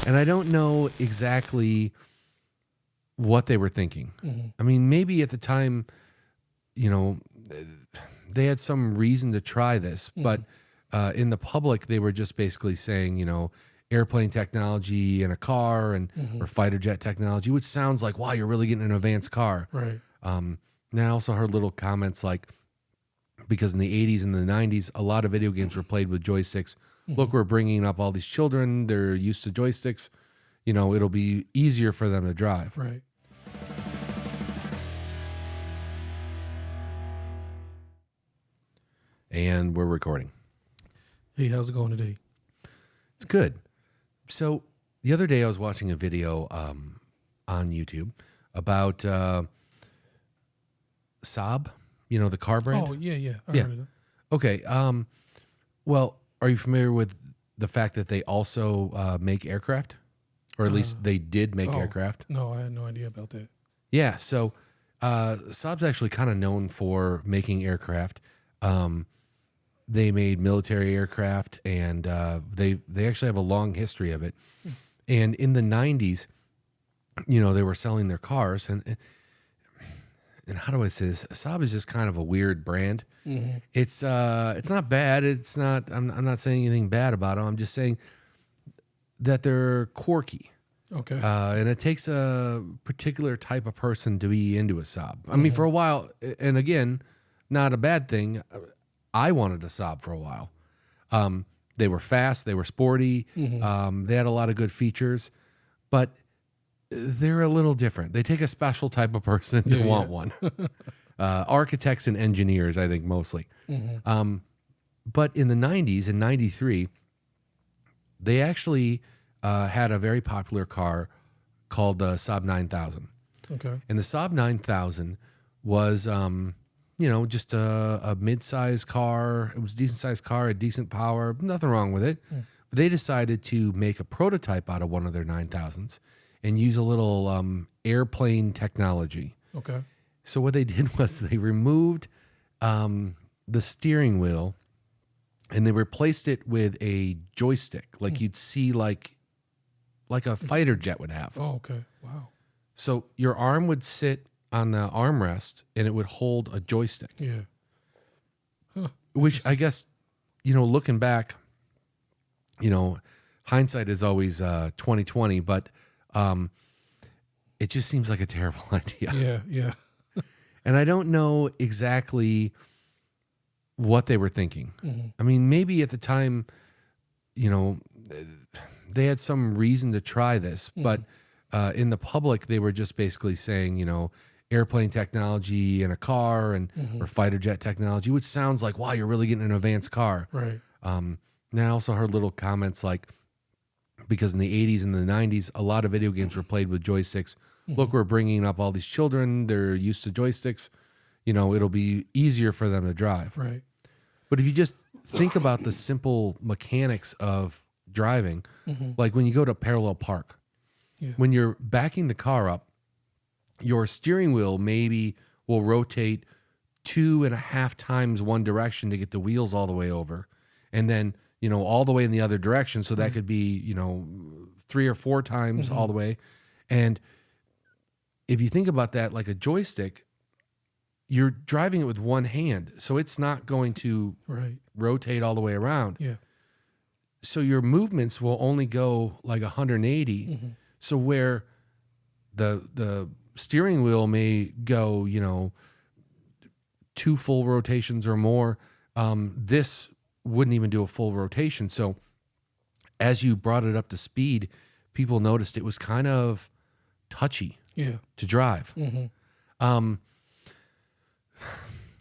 And I don't know exactly what they were thinking. I mean, maybe at the time, you know, they had some reason to try this, but in the public, they were just basically saying, you know, airplane technology in a car and or fighter jet technology, which sounds like, wow, you're really getting an advanced car. Right. And I also heard little comments like, because in the 80s and the 90s, a lot of video games were played with joysticks. Look, we're bringing up all these children. They're used to joysticks. You know, it'll be easier for them to drive. Right. And we're recording. Hey, how's it going today? It's good. So the other day I was watching a video on YouTube about Saab, you know, the car brand. Oh, yeah. I Yeah. heard of it. Okay. Well, are you familiar with the fact that they also make aircraft? Or at least they did make aircraft? No, I had no idea about that. Yeah. So Saab's actually kind of known for making aircraft. They made military aircraft, and they actually have a long history of it. And in the 90s, you know, they were selling their cars, and how do I say this? Saab is just kind of a weird brand. It's not bad. It's not. I'm not saying anything bad about them. I'm just saying that they're quirky. Okay. And it takes a particular type of person to be into a Saab. I mean, for a while, and again, not a bad thing. I wanted a Saab for a while. They were fast. They were sporty. They had a lot of good features, but they're a little different. They take a special type of person to want one. Architects and engineers, I think, mostly. But in the 90s, in 93, they actually had a very popular car called the Saab 9000. Okay. And the Saab 9000 was, you know, just a mid-sized car. It was a decent-sized car, a decent power, nothing wrong with it. But they decided to make a prototype out of one of their 9000s and use a little airplane technology. Okay. So what they did was they removed the steering wheel and they replaced it with a joystick, like you'd see like a fighter jet would have. Oh, okay. Wow. So your arm would sit on the armrest and it would hold a joystick. Yeah. Which I guess, you know, looking back, you know, hindsight is always 2020, but it just seems like a terrible idea. Yeah. And I don't know exactly what they were thinking. I mean, maybe at the time, you know, they had some reason to try this, but in the public, they were just basically saying, you know, airplane technology in a car and or fighter jet technology, which sounds like, wow, you're really getting an advanced car. Right. And I also heard little comments like, because in the 80s and the 90s, a lot of video games were played with joysticks. Look, we're bringing up all these children. They're used to joysticks. You know, it'll be easier for them to drive. Right. But if you just think about the simple mechanics of driving, like when you go to parallel park, when you're backing the car up, your steering wheel maybe will rotate 2.5 times one direction to get the wheels all the way over. And then, you know, all the way in the other direction. So that could be, you know, 3 or 4 times all the way. And if you think about that like a joystick, you're driving it with one hand. So it's not going to rotate all the way around. Yeah. So your movements will only go like 180. So where the steering wheel may go, you know, 2 full rotations or more, this wouldn't even do a full rotation. So as you brought it up to speed, people noticed it was kind of touchy to drive.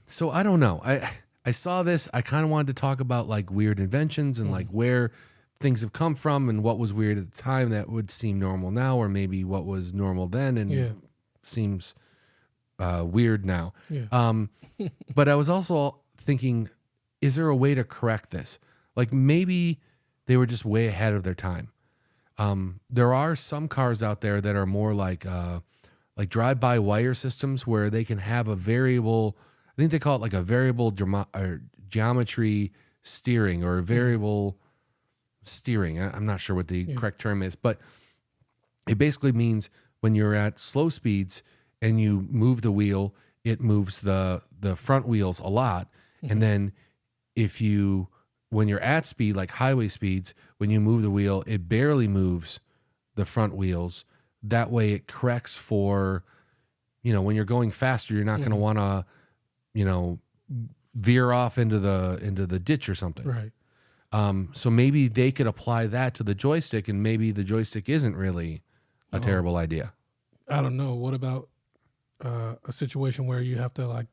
So I don't know. I saw this. I kind of wanted to talk about like weird inventions and like where things have come from and what was weird at the time that would seem normal now, or maybe what was normal then and seems weird now. But I was also thinking, is there a way to correct this? Like maybe they were just way ahead of their time. There are some cars out there that are more like drive-by-wire systems where they can have a variable, I think they call it like a variable geometry steering or a variable, steering. I'm not sure what the correct term is, but it basically means when you're at slow speeds and you move the wheel, it moves the front wheels a lot. And then when you're at speed, like highway speeds, when you move the wheel, it barely moves the front wheels. That way it corrects for, when you're going faster, you're not going to want to, veer off into the ditch or something. Right. So maybe they could apply that to the joystick, and maybe the joystick isn't really a terrible idea. I don't know. What about a situation where you have to like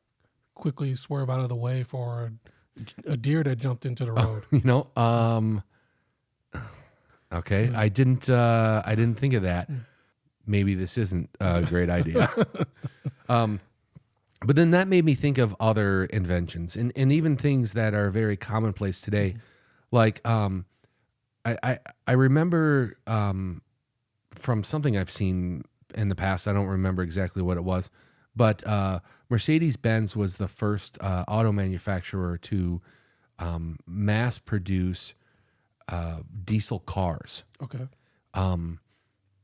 quickly swerve out of the way for a deer that jumped into the road? Okay, I didn't think of that. Maybe this isn't a great idea. But then that made me think of other inventions and even things that are very commonplace today. Like I remember from something I've seen in the past, I don't remember exactly what it was, but Mercedes-Benz was the first auto manufacturer to mass produce diesel cars. Okay.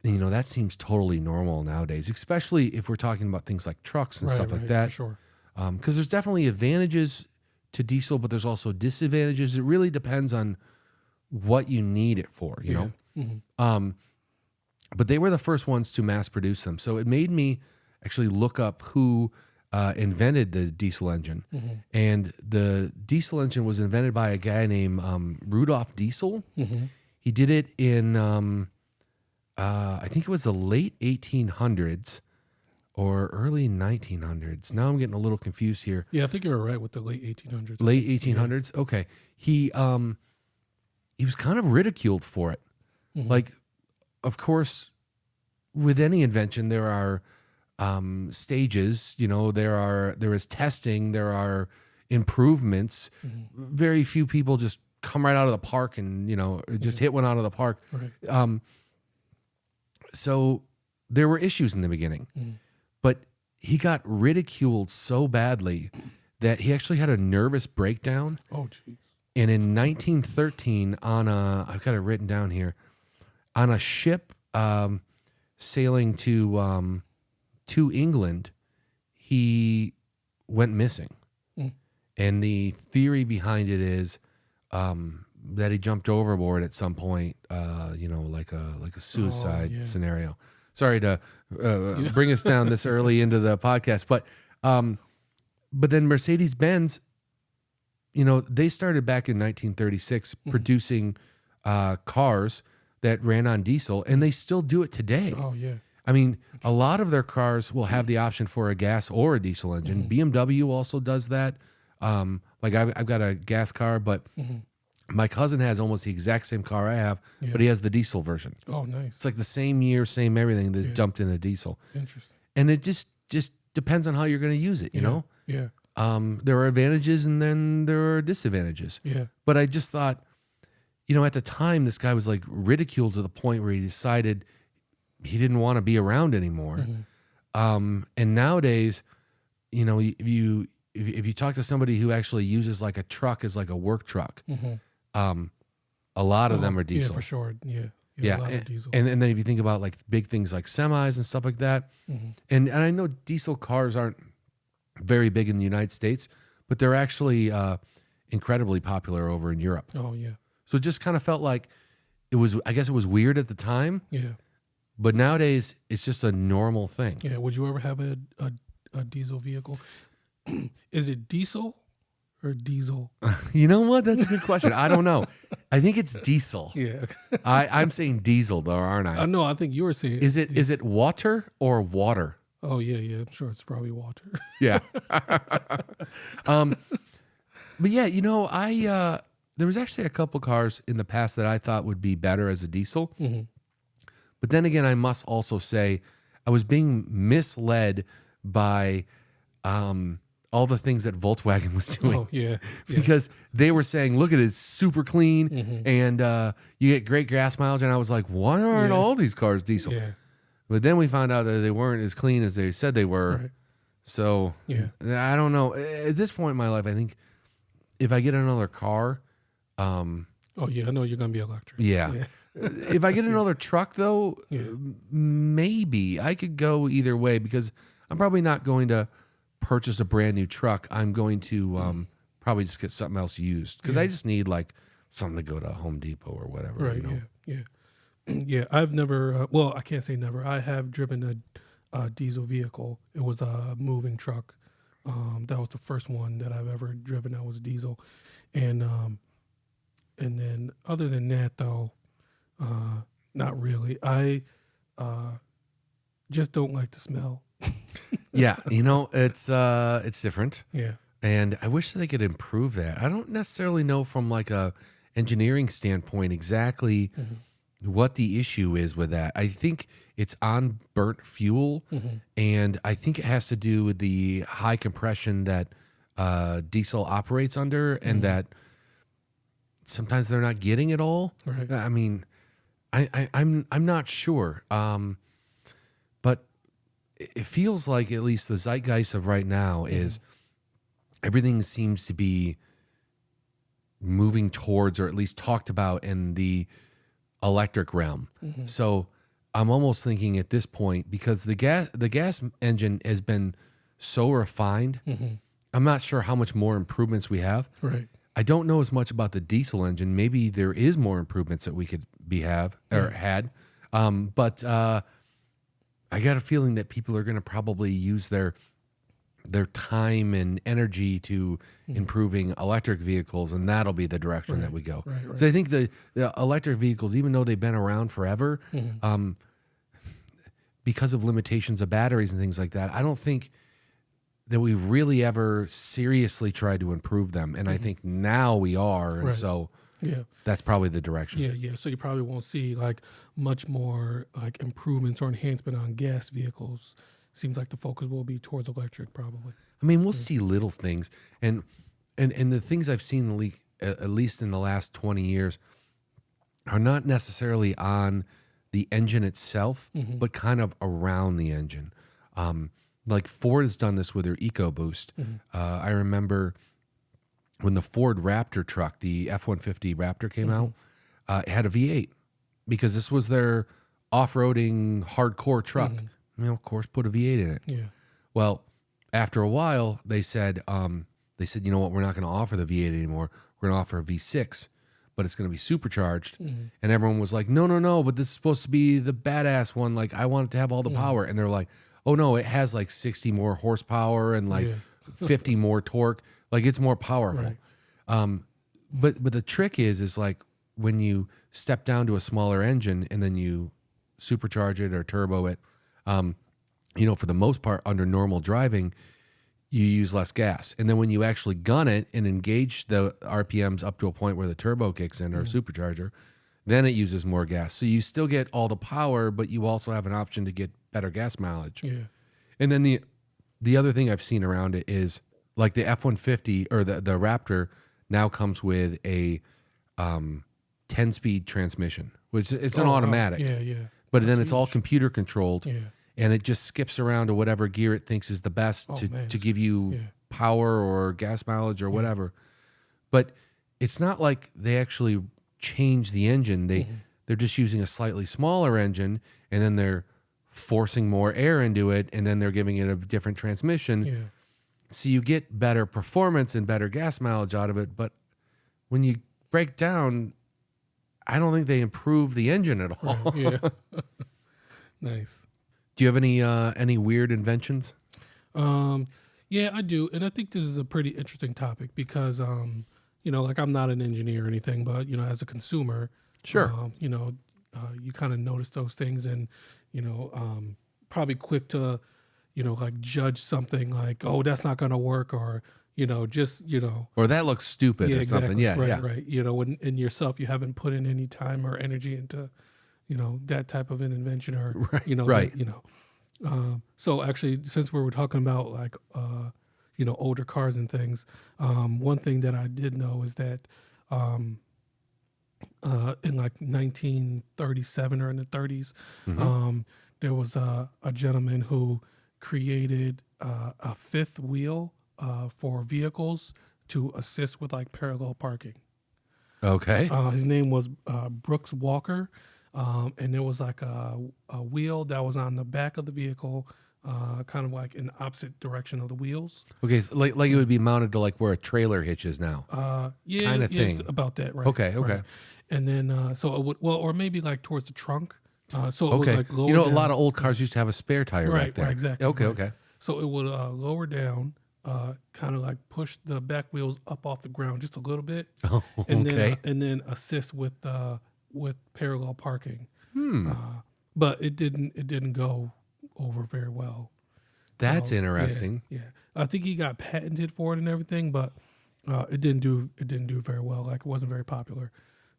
That seems totally normal nowadays, especially if we're talking about things like trucks and stuff like that. For sure. Because there's definitely advantages to diesel, but there's also disadvantages. It really depends on what you need it for, you know? Mm-hmm. But they were the first ones to mass produce them. So it made me actually look up who invented the diesel engine. Mm-hmm. And the diesel engine was invented by a guy named Rudolf Diesel. Mm-hmm. He did it in, I think it was the late 1800s or early 1900s. Now I'm getting a little confused here. Yeah, I think you were right with the late 1800s. Late 1800s? Yeah. Okay. He was kind of ridiculed for it. Mm-hmm. Like, of course, with any invention, there are stages. There is testing. There are improvements. Mm-hmm. Very few people just come right out of the park and just hit one out of the park. Right. So there were issues in the beginning, but he got ridiculed so badly that he actually had a nervous breakdown. Oh, jeez. And in 1913, I've got it written down here, on a ship sailing to England, he went missing. And the theory behind it is that he jumped overboard at some point, like a suicide scenario. Sorry to bring us down this early into the podcast, but then Mercedes-Benz, they started back in 1936 producing cars that ran on diesel, and they still do it today. Oh, yeah. I mean, a lot of their cars will have the option for a gas or a diesel engine. BMW also does that. Like I've got a gas car, but my cousin has almost the exact same car I have, but he has the diesel version. Oh, nice. It's like the same year, same everything that's dumped in a diesel. Interesting. And it just depends on how you're going to use it, you know? Yeah. There are advantages and then there are disadvantages. Yeah. But I just thought, at the time, this guy was like ridiculed to the point where he decided he didn't want to be around anymore. And nowadays, if you talk to somebody who actually uses like a truck as like a work truck, a lot of them are diesel. Yeah, for sure. Yeah. Yeah. A lot of diesel. And then if you think about like big things like semis and stuff like that, and I know diesel cars aren't very big in the United States, but they're actually incredibly popular over in Europe. Oh, yeah. So it just kind of felt like I guess it was weird at the time. Yeah. But nowadays it's just a normal thing. Yeah. Would you ever have a diesel vehicle? Is it diesel or diesel? You know what? That's a good question. I don't know. I think it's diesel. Yeah. I'm saying diesel though, aren't I? No, I think you were saying. Is it water or water? Oh, yeah. I'm sure it's probably water. Yeah. But yeah, there was actually a couple cars in the past that I thought would be better as a diesel. But then again, I must also say I was being misled by all the things that Volkswagen was doing. Oh, yeah. Because they were saying, look at it, it's super clean and you get great gas mileage. And I was like, why aren't all these cars diesel? Yeah. But then we found out that they weren't as clean as they said they were. Right. So I don't know. At this point in my life, I think if I get another car, Oh yeah, I know you're gonna be electric. Yeah. If I get another truck, though, maybe I could go either way because I'm probably not going to purchase a brand new truck. I'm going to probably just get something else used because I just need like something to go to Home Depot or whatever. Right. You know? Yeah. Yeah. I've never. Well, I can't say never. I have driven a diesel vehicle. It was a moving truck. That was the first one that I've ever driven. That was diesel, and then other than that, though, not really. I just don't like the smell. Yeah, you know, it's different. Yeah. And I wish they could improve that. I don't necessarily know from like a engineering standpoint exactly what the issue is with that. I think it's on burnt fuel, and I think it has to do with the high compression that diesel operates under, and that sometimes they're not getting it all. Right. I mean, I'm not sure, but it feels like at least the zeitgeist of right now is everything seems to be moving towards, or at least talked about in the electric realm. So I'm almost thinking at this point, because the gas engine has been so refined, I'm not sure how much more improvements we have. Right. I don't know as much about the diesel engine. Maybe there is more improvements that we could had. But I got a feeling that people are going to probably use their time and energy to improving electric vehicles, and that'll be the direction that we go. Right. So I think the electric vehicles, even though they've been around forever, because of limitations of batteries and things like that, I don't think that we really ever seriously tried to improve them. And I think now we are, and so that's probably the direction. Yeah. So you probably won't see like much more like improvements or enhancement on gas vehicles. Seems like the focus will be towards electric, probably. I mean, we'll see little things, and the things I've seen at least in the last 20 years are not necessarily on the engine itself, but kind of around the engine. Like Ford has done this with their EcoBoost. I remember when the Ford Raptor truck, the F-150 Raptor came out, it had a V8 because this was their off-roading hardcore truck. You know, of course, put a V8 in it. Yeah. Well, after a while, they said, you know what, we're not going to offer the V8 anymore. We're going to offer a V6, but it's going to be supercharged. And everyone was like, no, but this is supposed to be the badass one. Like, I want it to have all the power. And they're like, oh no, it has like 60 more horsepower and like 50 more torque. Like, it's more powerful. Right. But the trick is like when you step down to a smaller engine and then you supercharge it or turbo it, you know, for the most part, under normal driving, you use less gas. And then when you actually gun it and engage the RPMs up to a point where the turbo kicks in or a supercharger, then it uses more gas. So you still get all the power, but you also have an option to get better gas mileage. Yeah. And then the other thing I've seen around it is like the F-150 or the Raptor now comes with a 10-speed transmission, which it's an automatic. Yeah. But then it's all computer controlled. Yeah. And it just skips around to whatever gear it thinks is the best to give you power or gas mileage or whatever. But it's not like they actually change the engine. They're just using a slightly smaller engine, and then they're forcing more air into it, and then they're giving it a different transmission. Yeah. So you get better performance and better gas mileage out of it. But when you break down, I don't think they improve the engine at all. Right. Yeah. Nice. Do you have any weird inventions? Yeah, I do, and I think this is a pretty interesting topic because, you know, like I'm not an engineer or anything, but you know, as a consumer, Sure. you know, you kind of notice those things, and you know, probably quick to, you know, like judge something like, oh, that's not going to work, or you know, just you know, Or that looks stupid or something. Yeah, right. You know, when in yourself, you haven't put in any time or energy into, you know, that type of an invention or you know, right. you know. So actually, since we were talking about like, you know, older cars and things, one thing that I did know is that in like 1937 or in the 30s, there was a gentleman who created a fifth wheel for vehicles to assist with like parallel parking. Okay. His name was Brooks Walker, and there was like a wheel that was on the back of the vehicle, kind of like in the opposite direction of the wheels. Okay. So like it would be mounted to like where a trailer hitch is now. Yeah, Kind of it's thing. about that, right? Okay. Okay. Right. And then so it would, well, or maybe like towards the trunk. So it would Okay. like lower You know, a down. lot of old cars used to have a spare tire Right, back there. right, exactly. Okay. Right. Okay. So it would lower down, kind of like push the back wheels up off the ground just a little bit, Oh, and okay. then assist with parallel parking. But it didn't go over very well. That's So, interesting. Yeah, I think he got patented for it and everything, but it didn't do very well. Like it wasn't very popular.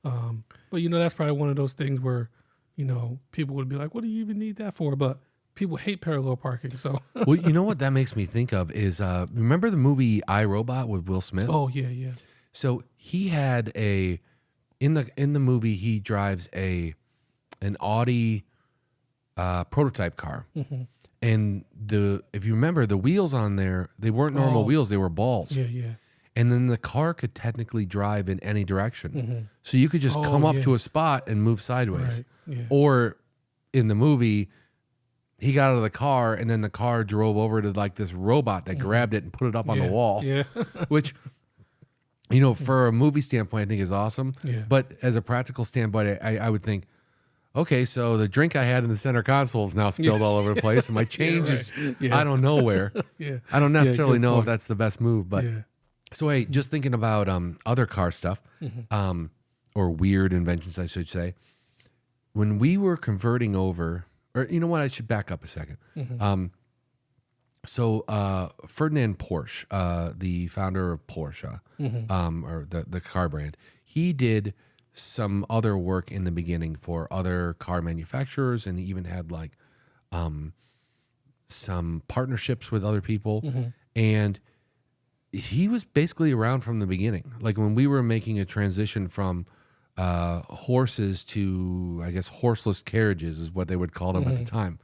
But you know, that's probably one of those things where, you know, people would be like, "What do you even need that for?" But people hate parallel parking. So Well, you know what that makes me think of is remember the movie I, Robot with Will Smith? oh yeah. So he had in the movie he drives an Audi prototype car. And if you remember the wheels on there, they weren't normal wheels, they were balls. Yeah. And then the car could technically drive in any direction. So you could just come up to a spot and move sideways. Right. Yeah. Or in the movie, he got out of the car and then the car drove over to like this robot that grabbed it and put it up on the wall. Yeah. Which, you know, for a movie standpoint, I think is awesome. Yeah. But as a practical standpoint, I would think, okay, so the drink I had in the center console is now spilled all over the place, and my change is I don't know where. Yeah. I don't necessarily good know if point. that's the best move, but Yeah. so hey, just thinking about other car stuff, or weird inventions, I should say. When we were converting over, or you know what, I should back up a second. So Ferdinand Porsche, the founder of Porsche, or the car brand, he did some other work in the beginning for other car manufacturers, and he even had like some partnerships with other people, and he was basically around from the beginning. Like when we were making a transition from horses to, I guess, horseless carriages is what they would call them at the time.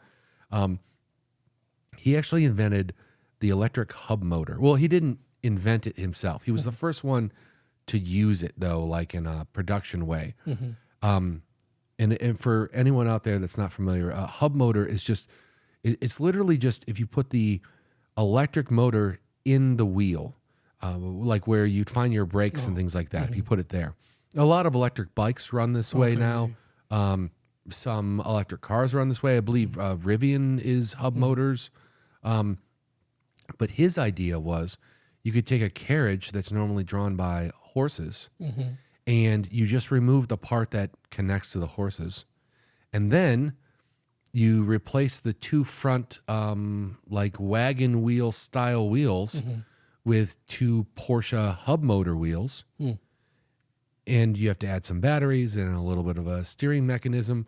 He actually invented the electric hub motor. Well, he didn't invent it himself. He was the first one to use it, though, like in a production way. And for anyone out there that's not familiar, a hub motor is just, it's literally just if you put the electric motor in the wheel, like where you'd find your brakes and things like that, if you put it there. A lot of electric bikes run this way now. Some electric cars run this way. I believe Rivian is hub motors. But his idea was you could take a carriage that's normally drawn by horses and you just remove the part that connects to the horses. And then you replace the two front like wagon wheel style wheels with two Porsche hub motor wheels. And you have to add some batteries and a little bit of a steering mechanism.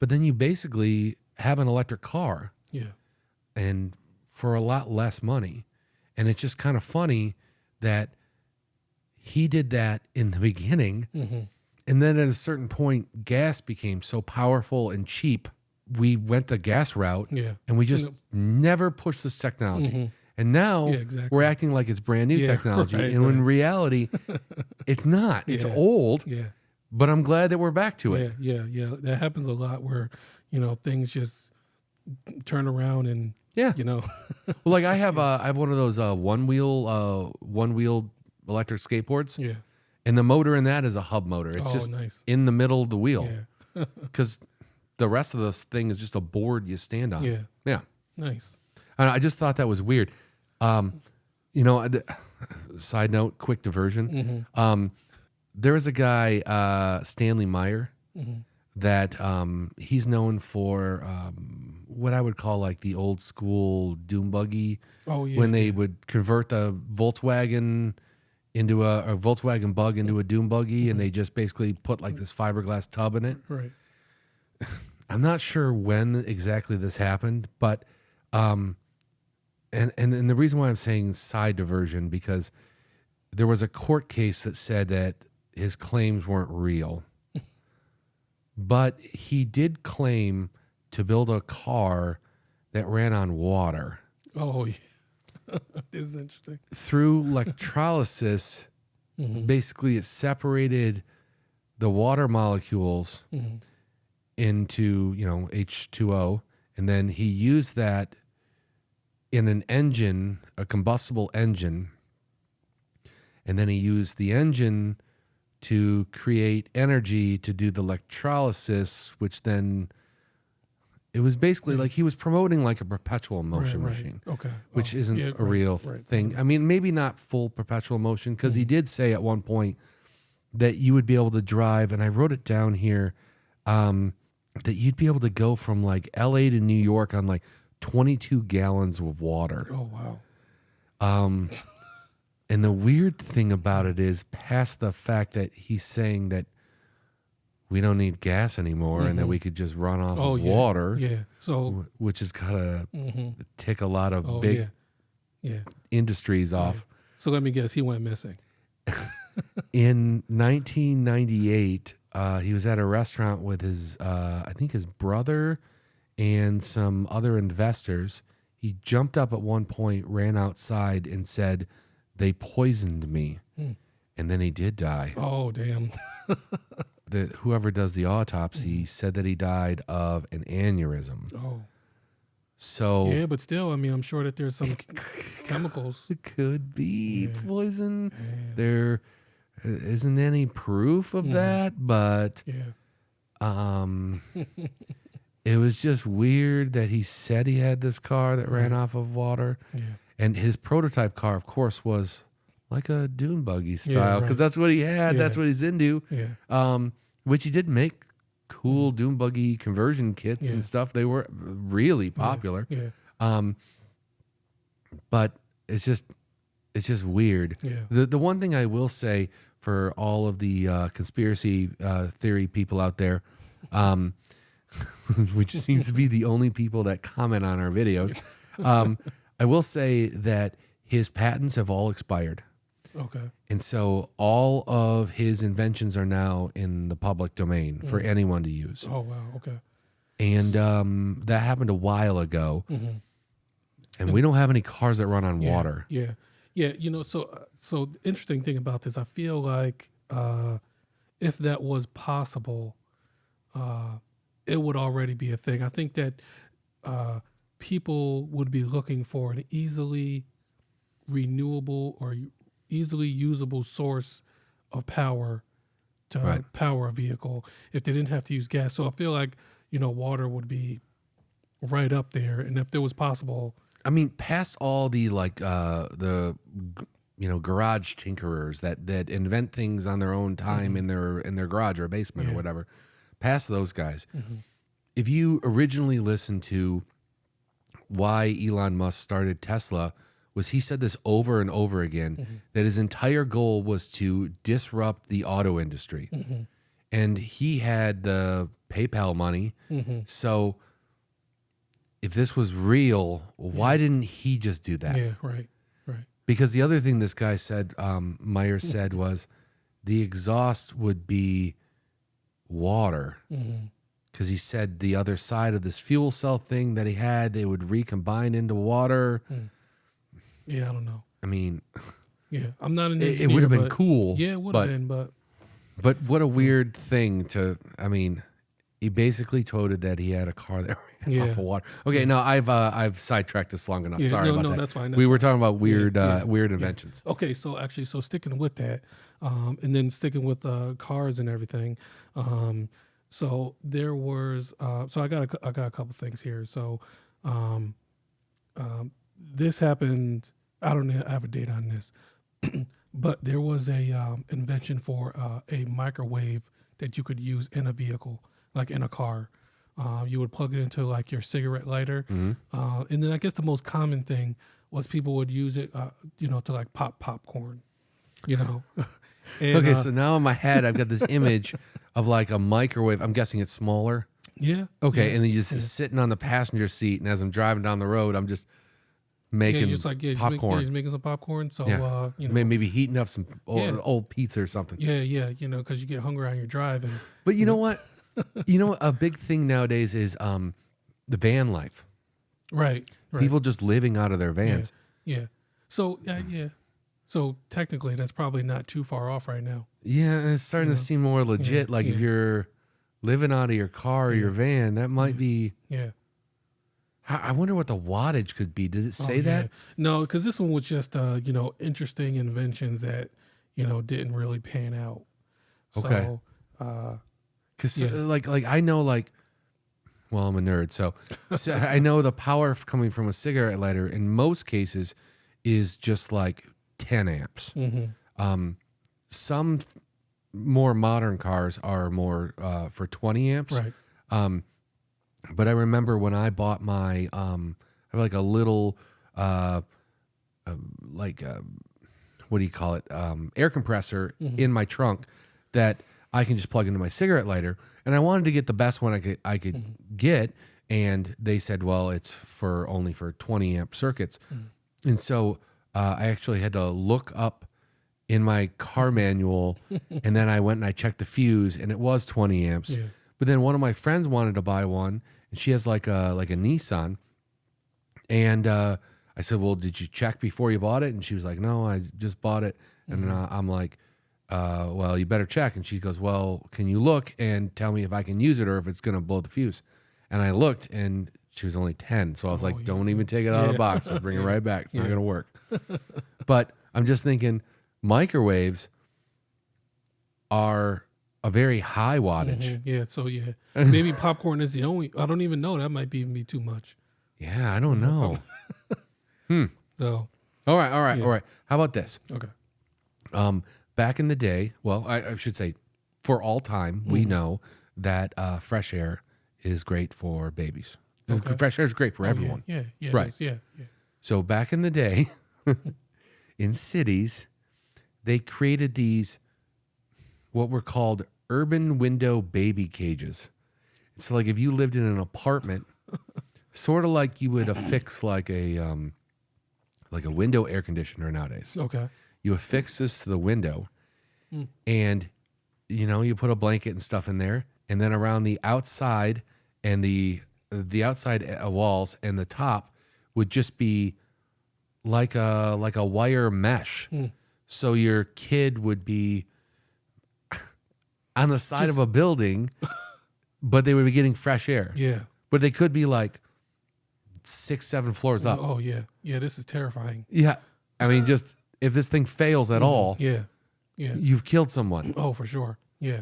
But then you basically have an electric car. Yeah. And for a lot less money. And it's just kind of funny that he did that in the beginning. And then at a certain point, gas became so powerful and cheap. We went the gas route and we just never pushed this technology. And now we're acting like it's brand new technology. Right, and in reality, it's not. It's old. Yeah. But I'm glad that we're back to it. Yeah. That happens a lot where, you know, things just turn around and, you know. Well, like I have one of those one wheel electric skateboards. Yeah. And the motor in that is a hub motor. It's just nice. in the middle of the wheel. Yeah. Because the rest of this thing is just a board you stand on. Yeah. Nice. And I just thought that was weird. You know, side note, quick diversion. There was a guy, Stanley Meyer, that he's known for what I would call like the old school doom buggy. When they would convert the Volkswagen into a Volkswagen Bug into a doom buggy, and they just basically put like this fiberglass tub in it. Right. I'm not sure when exactly this happened, but and the reason why I'm saying side diversion, because there was a court case that said that his claims weren't real. But he did claim to build a car that ran on water. Oh, yeah. This is interesting. Through electrolysis, basically it separated the water molecules into, H2O, and then he used that in an engine, a combustible engine, and then he used the engine to create energy to do the electrolysis, which then it was basically like he was promoting like a perpetual motion machine, which isn't a real thing. I mean, maybe not full perpetual motion, because he did say at one point that you would be able to drive, and I wrote it down here, that you'd be able to go from like LA to New York on like 22 gallons of water. Oh, wow. And the weird thing about it is, past the fact that he's saying that we don't need gas anymore and that we could just run off of water. Yeah. So, which is kind of tick a lot of big industries off. So let me guess, he went missing. In 1998, he was at a restaurant with his, I think his brother and some other investors. He jumped up at one point, ran outside, and said, "They poisoned me." And then he did die. Oh, damn. Whoever does the autopsy said that he died of an aneurysm. Oh. So yeah, but still, I mean, I'm sure that there's some chemicals. It could be poison. Yeah. There isn't any proof of that, but it was just weird that he said he had this car that ran off of water. Yeah. And his prototype car, of course, was like a dune buggy style, because that's what he had. That's what he's into. Yeah. Which he did make cool dune buggy conversion kits and stuff. They were really popular. Yeah. But it's just weird. Yeah. The one thing I will say for all of the conspiracy theory people out there, which seems to be the only people that comment on our videos, I will say that his patents have all expired. Okay. And so all of his inventions are now in the public domain for anyone to use. Oh, wow. Okay. And that happened a while ago. And we don't have any cars that run on water. Yeah. Yeah. So the interesting thing about this, I feel like if that was possible, it would already be a thing. I think that people would be looking for an easily renewable or easily usable source of power to power a vehicle if they didn't have to use gas. So I feel like, water would be right up there. And if it was possible, I mean, past all the the garage tinkerers that invent things on their own time in their garage or basement or whatever, past those guys, if you originally listened to why Elon Musk started Tesla, was he said this over and over again, that his entire goal was to disrupt the auto industry. And he had the PayPal money. So if this was real, why didn't he just do that? Yeah, right. Because the other thing this guy said, Meyer said, was the exhaust would be water. Because he said the other side of this fuel cell thing that he had, they would recombine into water. Yeah, I don't know. I mean, I'm not an engineer. It would have been cool. Yeah, it would have been, but what a weird thing to. I mean, he basically toted that he had a car that ran off of water. Okay, no, I've sidetracked this long enough. Sorry about that. No, that's fine. We were talking about weird inventions. Okay, so sticking with that, and then sticking with cars and everything. So there was. So I got a couple things here. So, this happened. I don't have a date on this, but there was a invention for a microwave that you could use in a vehicle, like in a car. You would plug it into like your cigarette lighter, and then I guess the most common thing was people would use it, to like pop popcorn, And, okay, so now in my head I've got this image of like a microwave. I'm guessing it's smaller. Yeah. Okay, and then you're just sitting on the passenger seat, and as I'm driving down the road, I'm just making popcorn. He's making some popcorn. So, maybe heating up some old pizza or something. Yeah, because you get hungry on your drive. But you know what? A big thing nowadays is the van life. Right. People just living out of their vans. Yeah. So, So technically, that's probably not too far off right now. Yeah, it's starting to seem more legit. Like if you're living out of your car or your van, that might be. Yeah. I wonder what the wattage could be. Did it say that? No, because this one was just interesting inventions that didn't really pan out. Okay. So, because like I know well, I'm a nerd, so I know the power coming from a cigarette lighter in most cases is just like 10 amps. Some more modern cars are more for 20 amps. Right. But I remember when I bought my I have like a little what do you call it, air compressor in my trunk that I can just plug into my cigarette lighter, and I wanted to get the best one I could get, and they said, well, it's only for 20 amp circuits, and so I actually had to look up in my car manual, and then I went and I checked the fuse, and it was 20 amps. Yeah. But then one of my friends wanted to buy one, and she has like a Nissan, and I said, well, did you check before you bought it? And she was like, no, I just bought it, and I'm like, well, you better check. And she goes, well, can you look and tell me if I can use it or if it's going to blow the fuse? And I looked, and she was only 10. So I was like, don't even take it out of the box. I'll bring it right back. It's not going to work. But I'm just thinking microwaves are a very high wattage. Yeah. So, maybe popcorn is the only. I don't even know. That might even be too much. Yeah, I don't know. So. All right. How about this? Okay. Back in the day, well, I should say for all time, we know that fresh air is great for babies. Okay. Fresh air is great for everyone. Yeah. Right. Yeah. So back in the day, in cities, they created these, what were called urban window baby cages. So like if you lived in an apartment, sort of like you would affix like a window air conditioner nowadays. Okay. You affix this to the window, and you put a blanket and stuff in there, and then around the outside and the outside walls and the top would just be like a wire mesh. So your kid would be on the side of a building, but they would be getting fresh air. Yeah. But they could be like 6-7 floors up. Oh yeah. Yeah. This is terrifying. Yeah. I mean, just if this thing fails at all, Yeah. you've killed someone. Oh, for sure. Yeah.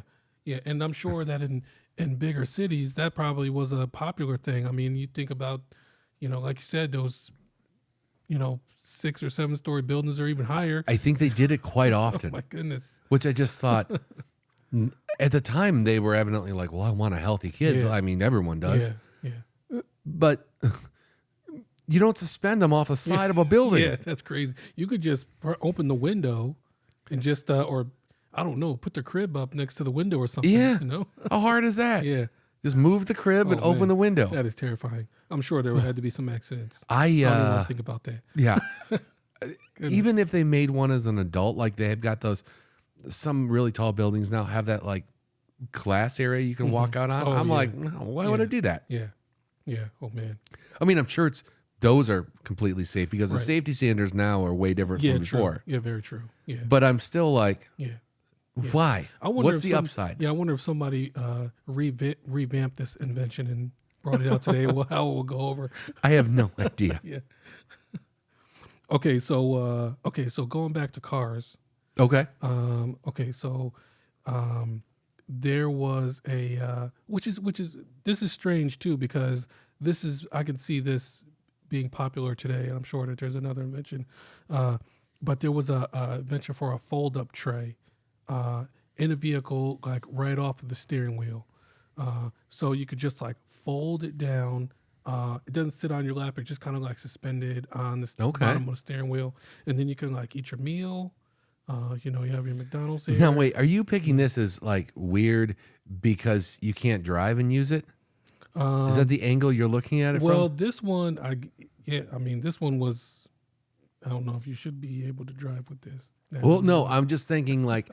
And I'm sure that in bigger cities, that probably was a popular thing. I mean, you think about, like you said, those, 6 or 7 story buildings or even higher. I think they did it quite often. Oh my goodness. Which I just thought, at the time, they were evidently like, well, I want a healthy kid. Yeah. I mean, everyone does. Yeah. But you don't suspend them off the side of a building. Yeah, that's crazy. You could just open the window and just, or I don't know, put the crib up next to the window or something. Yeah. How hard is that? Yeah. Just move the crib and open the window. That is terrifying. I'm sure there had to be some accidents. I don't even want to think about that. Yeah. Even if they made one as an adult, like they have got some really tall buildings now have that like glass area you can walk out on. I'm like, no, why would I do that? Yeah. Yeah. Oh man. I mean, I'm sure those are completely safe because the safety standards now are way different from before. True. Yeah, very true. Yeah. But I'm still like, why? I wonder what's the upside? Yeah, I wonder if somebody revamped this invention and brought it out today. How it will go over. I have no idea. Yeah. Okay, so going back to cars. Okay. There was a which is this is strange too, because I can see this being popular today, and I'm sure that there's another invention. But there was a invention for a fold-up tray in a vehicle, like right off of the steering wheel. So you could just like fold it down. It doesn't sit on your lap. It's just kind of like suspended on the bottom of the steering wheel. And then you can like eat your meal. You have your McDonald's here. Now, wait, are you picking this as like weird because you can't drive and use it? Is that the angle you're looking at it well, from? this one, this one was, I don't know if you should be able to drive with this. Well, no, I'm just thinking like,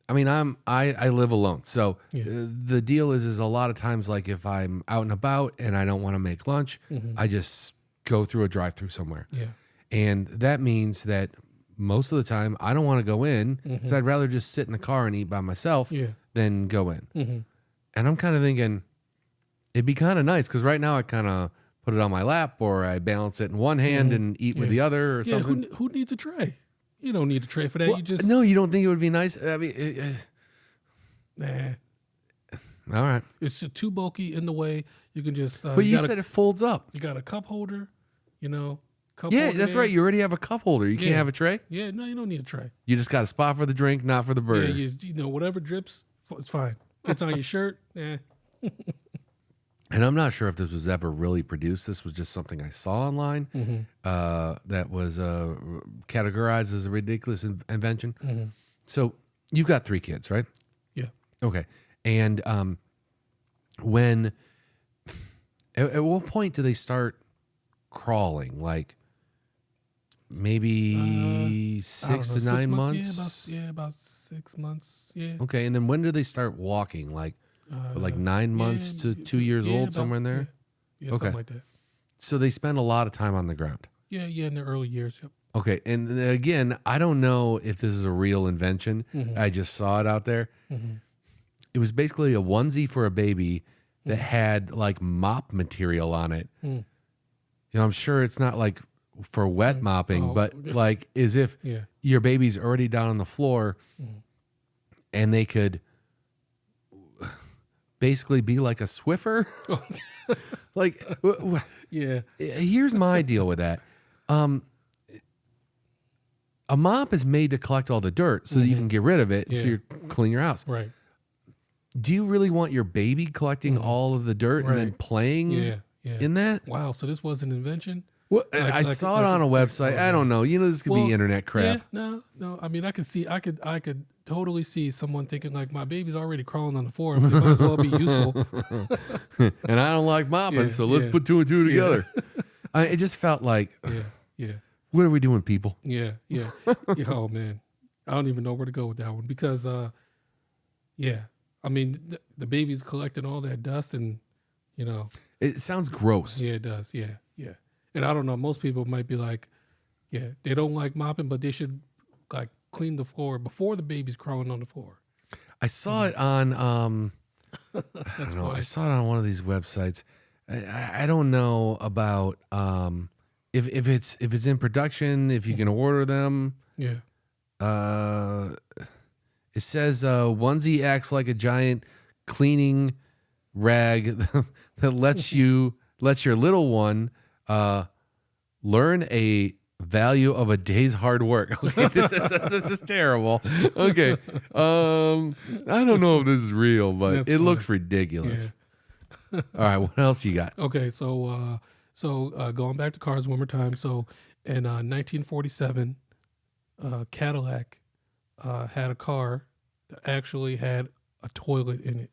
I mean, I live alone. So the deal is a lot of times, like if I'm out and about and I don't want to make lunch, I just go through a drive-through somewhere. Yeah. And that means that most of the time I don't want to go in because I'd rather just sit in the car and eat by myself than go in. And I'm kind of thinking it'd be kind of nice because right now I kind of put it on my lap or I balance it in one hand and eat with the other or something. Who needs a tray? You don't need a tray for that. Well, You just no, you don't think it would be nice? I mean, nah. All right. It's just too bulky in the way. You can just. But you said it folds up. You got a cup holder, Cup Yeah, holder that's right. You already have a cup holder. You can't have a tray? Yeah, no, you don't need a tray. You just got a spot for the drink, not for the burger. Yeah, whatever drips, it's fine. Gets on your shirt, And I'm not sure if this was ever really produced. This was just something I saw online that was categorized as a ridiculous invention. So you've got 3 kids, right? Yeah. Okay. And when at what point do they start crawling? Like maybe 6 to 9 months? About 6 months. Yeah. Okay. And then when do they start walking? Like 9 months to 2 years old, somewhere in there? Yeah, something like that. So they spend a lot of time on the ground. Yeah, in their early years. Yep. Okay. And again, I don't know if this is a real invention. I just saw it out there. It was basically a onesie for a baby that had like mop material on it. I'm sure it's not like for wet mopping, but like as if your baby's already down on the floor and they could basically be like a Swiffer. Like, here's my deal with that. A mop is made to collect all the dirt so that you can get rid of it so you clean your house. Right. Do you really want your baby collecting all of the dirt and then playing in that? Wow, so this was an invention? Well, I saw it on a website. I don't know. This could be internet crap. Yeah, no. I mean, I could totally see someone thinking like, my baby's already crawling on the floor. It might as well be useful. And I don't like mopping, so let's put 2 and 2 together. It just felt like, what are we doing, people? Yeah. Oh man, I don't even know where to go with that one because, I mean, the baby's collecting all that dust and, It sounds gross. Yeah, it does. Yeah. And I don't know, most people might be like, they don't like mopping, but they should like clean the floor before the baby's crawling on the floor. I saw it on, I don't know. I saw it on one of these websites. I don't know about if it's in production, if you can order them. Yeah. It says onesie acts like a giant cleaning rag that lets your little one learn a value of a day's hard work. Okay, this is terrible. Okay, I don't know if this is real, but it looks ridiculous. All right, what else you got? Okay, so going back to cars one more time. So in 1947, Cadillac had a car that actually had a toilet in it,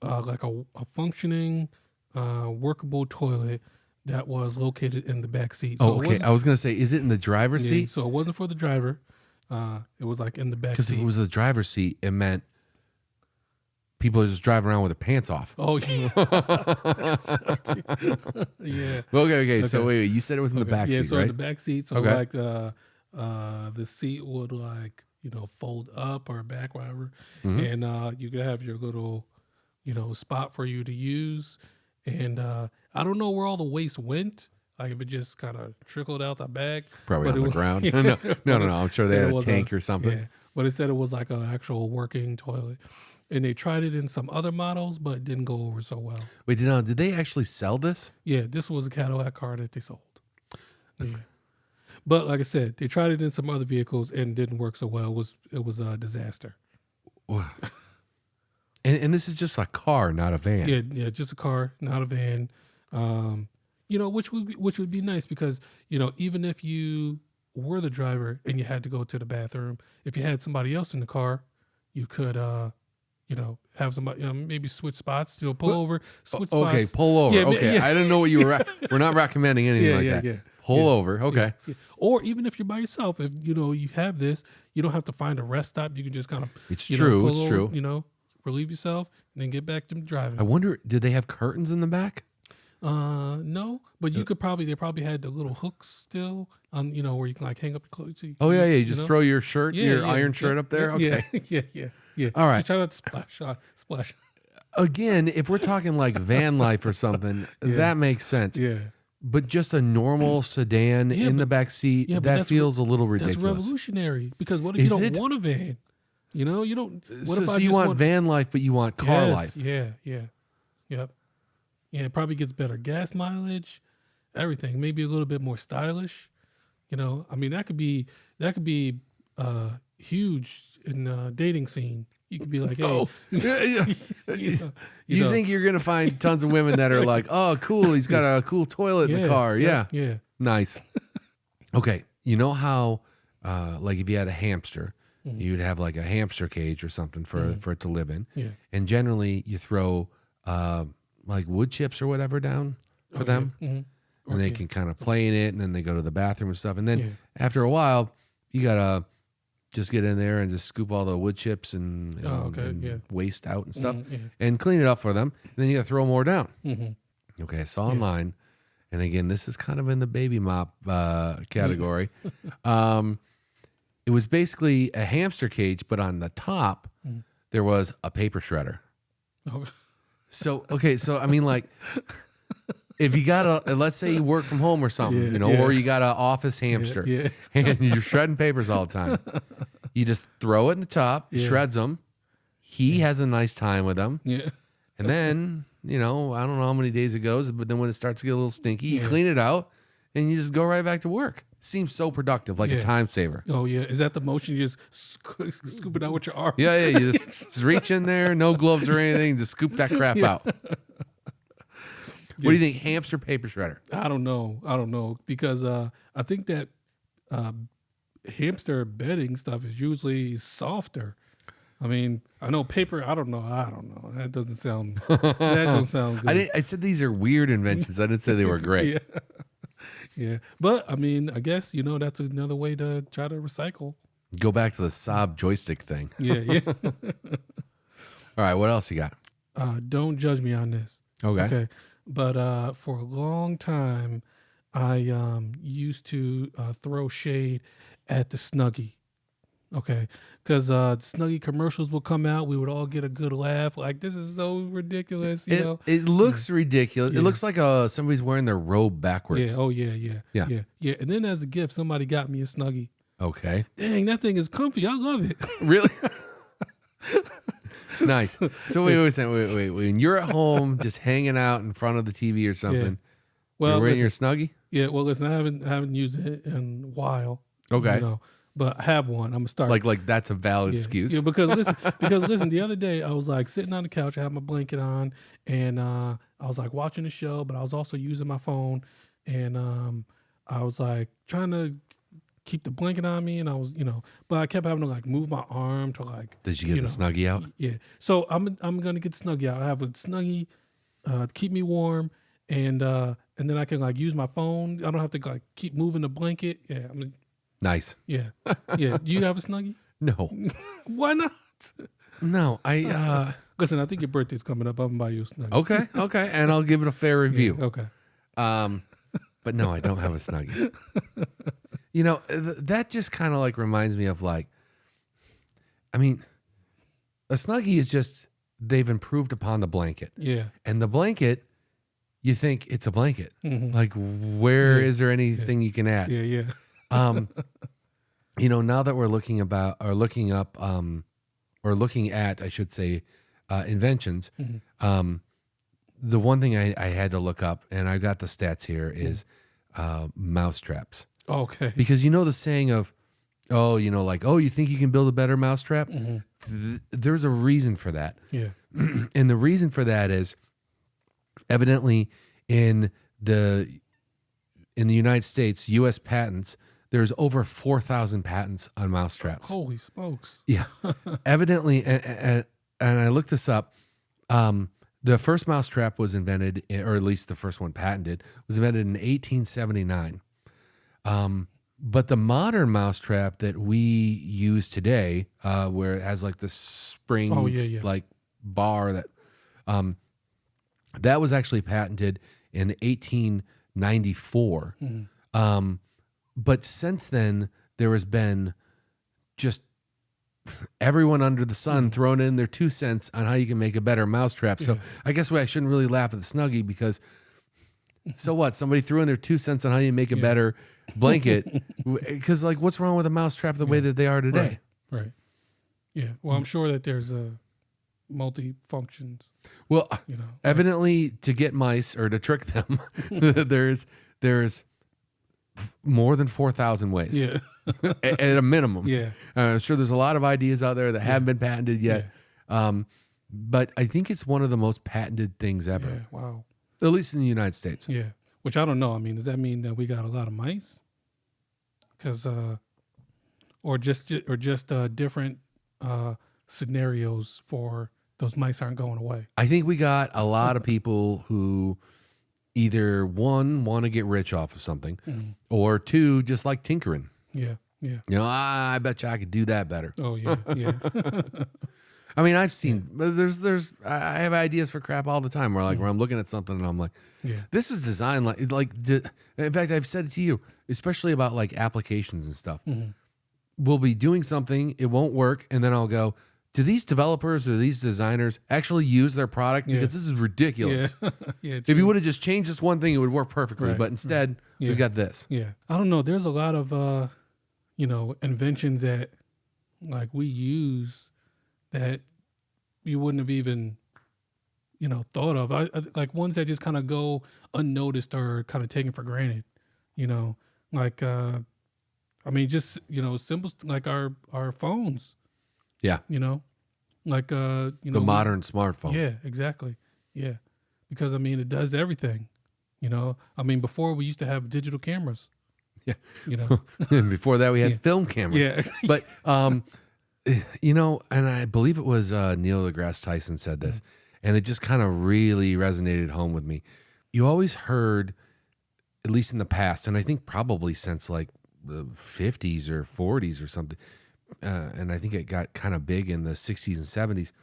like a functioning, workable toilet that was located in the back seat. So okay. I was going to say, is it in the driver's seat? So it wasn't for the driver. It was like in the back seat. Because if it was the driver's seat, it meant people are just driving around with their pants off. Oh, yeah. Yeah. Okay. So wait, you said it was in the back seat, so right? in the back seat. So like the seat would like, fold up or back, whatever. And you could have your little, spot for you to use. And I don't know where all the waste went. Like if it just kind of trickled out the bag. Probably on the ground. No. I'm sure they had a tank or something. Yeah, but it said it was like an actual working toilet. And they tried it in some other models, but it didn't go over so well. Wait, did they actually sell this? Yeah, this was a Cadillac car that they sold. Yeah. But like I said, they tried it in some other vehicles and it didn't work so well. It was a disaster. And this is just a car, not a van. Yeah, just a car, not a van. Which would be nice because, even if you were the driver and you had to go to the bathroom, if you had somebody else in the car, you could have somebody, maybe switch spots, pull over, switch spots. Okay, pull over. Yeah, okay, yeah. I didn't know what you were. We're not recommending anything like that. Yeah. Pull over. Okay. Yeah. Or even if you're by yourself, if you have this, you don't have to find a rest stop. You can just kind of It's true. Pull over, relieve yourself and then get back to driving. I wonder, did they have curtains in the back? No, but you could probably they probably had the little hooks still on where you can like hang up your clothes. Oh yeah, yeah. You just throw your shirt, your iron shirt up there. Okay. Yeah. All right. Just try not to splash. Again, if we're talking like van life or something, that makes sense. Yeah. But just a normal sedan in the back seat, that feels a little ridiculous. That's revolutionary because what if you don't want a van? You don't. What if so you want van life, but you want car life? Yeah. Yep. Yeah, it probably gets better gas mileage, everything. Maybe a little bit more stylish. I mean, that could be huge in a dating scene. You could be like, hey, you think you're gonna find tons of women that are like, oh, cool, he's got a cool toilet in the car. Yeah, nice. Okay, you know how, like if you had a hamster, you'd have like a hamster cage or something for it to live in. Yeah, and generally you throw like wood chips or whatever down for them, and they can kind of play in it, and then they go to the bathroom and stuff, and then after a while, you gotta just get in there and just scoop all the wood chips and waste out and stuff, and clean it up for them. And then you gotta throw more down. Okay, I saw online, and again, this is kind of in the baby mop category. It was basically a hamster cage, but on the top there was a paper shredder. Oh. So I mean, like, if you got let's say you work from home or something, or you got an office hamster, and you're shredding papers all the time, you just throw it in the top, shreds them. He has a nice time with them, and then I don't know how many days it goes, but then when it starts to get a little stinky, you clean it out, and you just go right back to work. Seems so productive, like a time saver. Oh yeah, is that the motion? You just scoop it out with your arm. Yeah. You just reach in there, no gloves or anything, just scoop that crap out. What do you think, hamster paper shredder? I don't know because I think that hamster bedding stuff is usually softer. I mean, I know paper. I don't know. That doesn't sound. That doesn't sound good. I said these are weird inventions. I didn't say they were great. Yeah, but I mean, I guess that's another way to try to recycle. Go back to the Saab joystick thing. Yeah. All right, what else you got? Don't judge me on this. Okay. But for a long time, I used to throw shade at the Snuggie. Okay, because Snuggie commercials would come out, we would all get a good laugh. Like, this is so ridiculous. You know, it looks ridiculous. Yeah. It looks like somebody's wearing their robe backwards. Yeah. Oh yeah. And then as a gift, somebody got me a Snuggie. Okay. Dang, that thing is comfy. I love it. Really? Nice. So wait. When you're at home, just hanging out in front of the TV or something, you're wearing your Snuggie? Yeah. Well, listen, I haven't used it in a while. Okay. But I have one. I'm gonna start. Like that's a valid excuse. Yeah, because listen, the other day I was like sitting on the couch, I had my blanket on, and I was like watching the show, but I was also using my phone, and I was like trying to keep the blanket on me, and I was, but I kept having to like move my arm to like. Did you get the Snuggie out? Yeah. So I'm gonna get the Snuggie out. I have a Snuggie to keep me warm, and then I can like use my phone. I don't have to like keep moving the blanket. Yeah. Nice. Yeah. Do you have a Snuggie? No. Why not? No, listen, I think your birthday's coming up. I'm gonna buy you a Snuggie. Okay, and I'll give it a fair review. Yeah, okay. But no, I don't have a Snuggie. That just kind of like reminds me of like, I mean, a Snuggie is just they've improved upon the blanket. Yeah. And the blanket, you think it's a blanket. Mm-hmm. Like, where is there anything you can add? Yeah. Now that we're looking at, I should say, inventions. Mm-hmm. The one thing I had to look up, and I got the stats here, is mouse traps. Okay. Because the saying of, you think you can build a better mousetrap? Mm-hmm. There's a reason for that. Yeah. And the reason for that is, evidently, in the United States, U.S. patents, there's over 4,000 patents on mousetraps. Holy smokes. Yeah. Evidently, and I looked this up, the first mousetrap was invented, or at least the first one patented, was invented in 1879. But the modern mousetrap that we use today, where it has like the spring like bar that was actually patented in 1894. But since then, there has been just everyone under the sun throwing in their 2 cents on how you can make a better mousetrap. So I guess I shouldn't really laugh at the Snuggie, because so what? Somebody threw in their 2 cents on how you make a better blanket. Because like, what's wrong with a mousetrap the way that they are today? Right. Yeah. Well, I'm sure that there's multi-functions. Well, evidently to get mice or to trick them, there's more than 4,000 ways. Yeah. at a minimum. Yeah. I'm sure there's a lot of ideas out there that haven't been patented yet. But I think it's one of the most patented things ever. Yeah. Wow. At least in the United States. Yeah. Which I don't know. I mean, does that mean that we got a lot of mice? Because, or just different scenarios for those mice aren't going away. I think we got a lot of people who either one, want to get rich off of something, or two, just like tinkering. Yeah. Yeah. You know, I bet you I could do that better. Oh yeah. Yeah. I mean, I've seen, I have ideas for crap all the time where I'm looking at something and I'm like, this is designed in fact, I've said it to you, especially about like applications and stuff. We'll be doing something, it won't work. And then I'll go, do these developers or these designers actually use their product? Because this is ridiculous. Yeah. If you would have just changed this one thing, it would work perfectly. Right, but instead, we got this. Yeah. I don't know. There's a lot of, inventions that like we use that you wouldn't have even, thought of. I like ones that just kind of go unnoticed or kind of taken for granted, like, I mean, just, simple, like our phones. Yeah. Like, the modern smartphone. Yeah, exactly. Yeah. Because, I mean, it does everything, I mean, before we used to have digital cameras. Yeah. And before that, we had film cameras. Yeah. But, and I believe it was Neil deGrasse Tyson said this, and it just kind of really resonated home with me. You always heard, at least in the past, and I think probably since like the 50s or 40s or something, and I think it got kind of big in the 60s and 70s,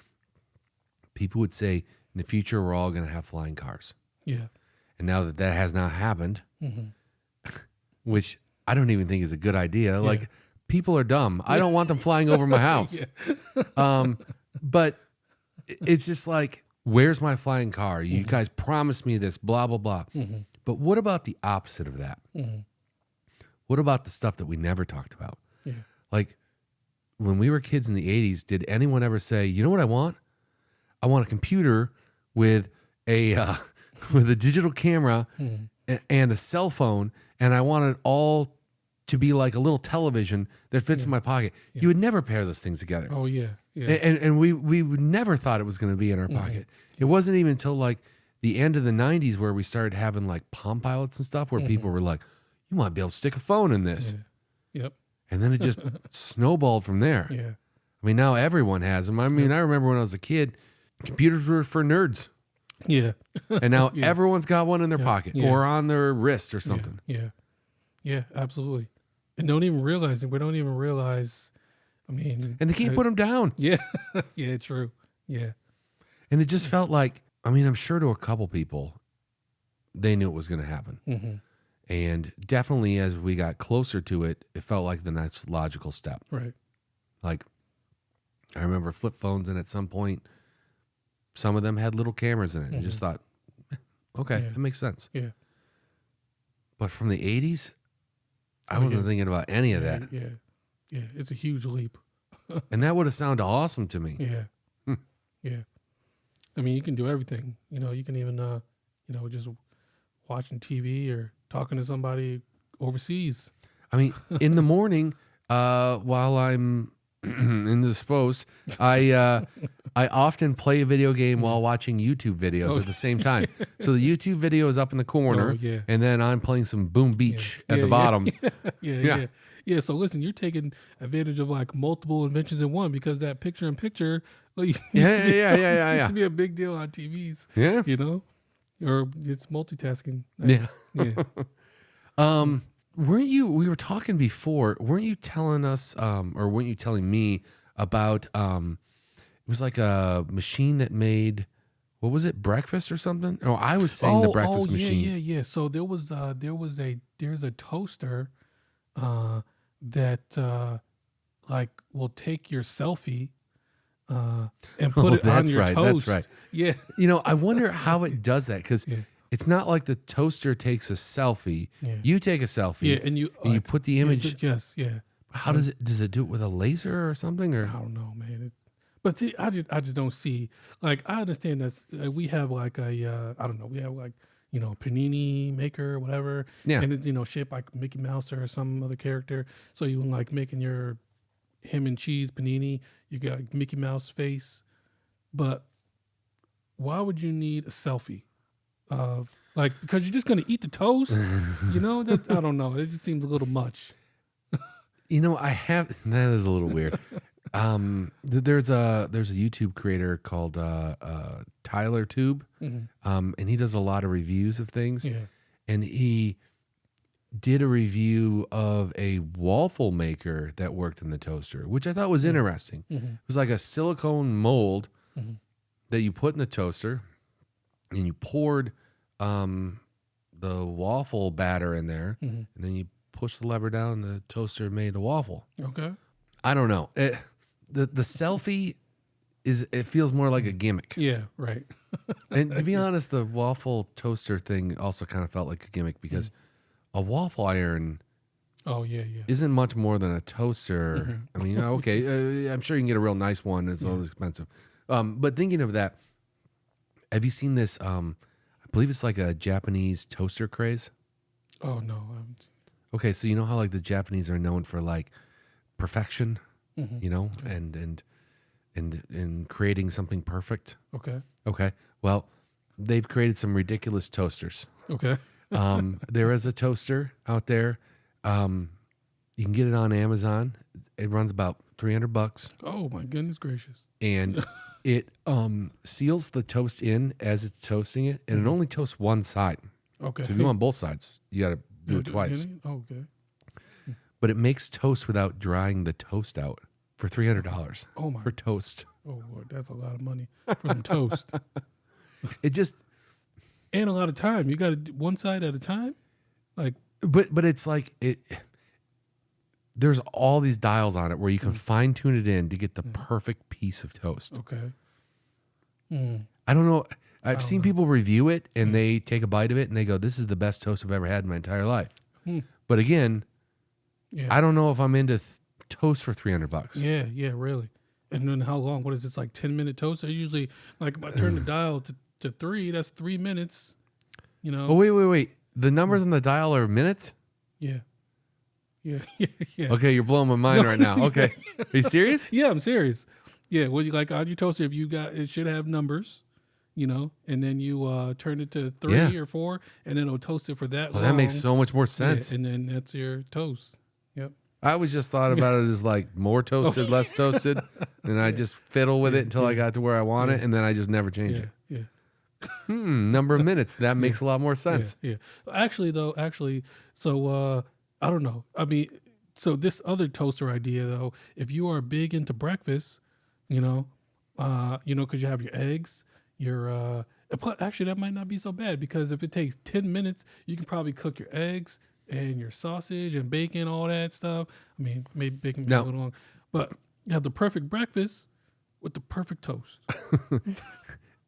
people would say, in the future, we're all going to have flying cars. Yeah. And now that has not happened, which I don't even think is a good idea. Yeah. Like, people are dumb. I don't want them flying over my house. But it's just like, where's my flying car? You guys promised me this, blah, blah, blah. But what about the opposite of that? What about the stuff that we never talked about? Yeah. Like, when we were kids in the 80s, did anyone ever say, you know what I want? I want a computer with a digital camera and a cell phone, and I want it all to be like a little television that fits in my pocket. You would never pair those things together. Oh, yeah. And we never thought it was going to be in our pocket. It wasn't even until like the end of the 90s where we started having like Palm Pilots and stuff where people were like, you might be able to stick a phone in this. Yeah. Yep. And then it just snowballed from there. Yeah. I mean, now everyone has them. I mean, I remember when I was a kid, computers were for nerds. Yeah. And now everyone's got one in their pocket or on their wrist or something. Yeah, absolutely. And don't even realize it. We don't even realize, I mean. And they can't put them down. Yeah. Yeah, true. Yeah. And it just felt like, I mean, I'm sure to a couple people, they knew it was going to happen. And definitely as we got closer to it, it felt like the next logical step. Right. Like, I remember flip phones, and at some point, some of them had little cameras in it. And just thought, okay, that makes sense. Yeah. But from the 80s, I wasn't thinking about any of that. Yeah. Yeah. It's a huge leap. And that would have sounded awesome to me. Yeah. Yeah. I mean, you can do everything. You can even, just watching TV or talking to somebody overseas. I mean, in the morning, while I'm indisposed, I often play a video game while watching YouTube videos at the same time. So the YouTube video is up in the corner, and then I'm playing some Boom Beach at the bottom. Yeah. So listen, you're taking advantage of like multiple inventions in one, because that picture-in-picture used to be a big deal on TVs. Yeah. Or it's multitasking. Yeah. Yeah. We were talking before, weren't you telling us, or weren't you telling me about, it was like a machine that made what was it? Breakfast or something? Oh, I was saying the breakfast machine. Yeah. So there's a toaster that like will take your selfie and put it on your toast. That's right. Yeah. I wonder how it does that, because it's not like the toaster takes a selfie. Yeah. You take a selfie. Yeah, and you put the image. Yes, yeah. How does it do it with a laser or something? Or I don't know, man. But see, I just don't see, like, I understand that we have like a I don't know, we have like, panini maker, whatever. Yeah. And it's, shaped like Mickey Mouse or some other character. So you like making your ham and cheese panini, you got like Mickey Mouse face. But why would you need a selfie of, like, because you're just going to eat the toast? That, I don't know. It just seems a little much. that is a little weird. There's a YouTube creator called Tyler Tube, and he does a lot of reviews of things. Yeah. And he did a review of a waffle maker that worked in the toaster, which I thought was interesting. It was like a silicone mold that you put in the toaster, and you poured the waffle batter in there, and then you push the lever down, and the toaster made a waffle. Okay. I don't know. The selfie it feels more like a gimmick. Yeah, right. And to be honest, the waffle toaster thing also kind of felt like a gimmick, because a waffle iron isn't much more than a toaster. I mean, okay, I'm sure you can get a real nice one. It's all expensive. But thinking of that, have you seen this? I believe it's like a Japanese toaster craze. Oh, no. I haven't. Okay, so you know how like the Japanese are known for like perfection, and creating something perfect. Okay. Well, they've created some ridiculous toasters. Okay. There is a toaster out there. You can get it on Amazon. It runs about $300. Oh my goodness gracious! And it seals the toast in as it's toasting it, and it only toasts one side. Okay. So if you want both sides, you got to do it twice. Okay. But it makes toast without drying the toast out for $300. Oh my! For toast. Oh Lord, that's a lot of money for some toast. It just and a lot of time. You got to do one side at a time, like. But it's like it. There's all these dials on it where you can fine tune it in to get the perfect piece of toast. Okay. I don't know. I've seen people review it and they take a bite of it and they go, "This is the best toast I've ever had in my entire life." But again, I don't know if I'm into toast for $300. Yeah, really. And then how long? What is this, like 10-minute toast? I usually, like, if I turn the dial to 3, that's 3 minutes. Oh, wait. The numbers on the dial are minutes? Yeah. Okay, you're blowing my mind right now. Okay. Are you serious? Yeah, I'm serious. Yeah, well, you like on your toaster, if you got, it should have numbers, and then you turn it to 3 or 4, and then it'll toast it for that long. That makes so much more sense. Yeah, and then that's your toast. Yep. I always just thought about it as like more toasted, less toasted, and I just fiddle with it until I got to where I want it, and then I just never change it. Yeah. Number of minutes. That makes a lot more sense. Yeah. Actually, so I don't know. I mean, so this other toaster idea, though, if you are big into breakfast, because you have your eggs, actually that might not be so bad, because if it takes 10 minutes, you can probably cook your eggs and your sausage and bacon, all that stuff. I mean, maybe bacon be a little long, but you have the perfect breakfast with the perfect toast.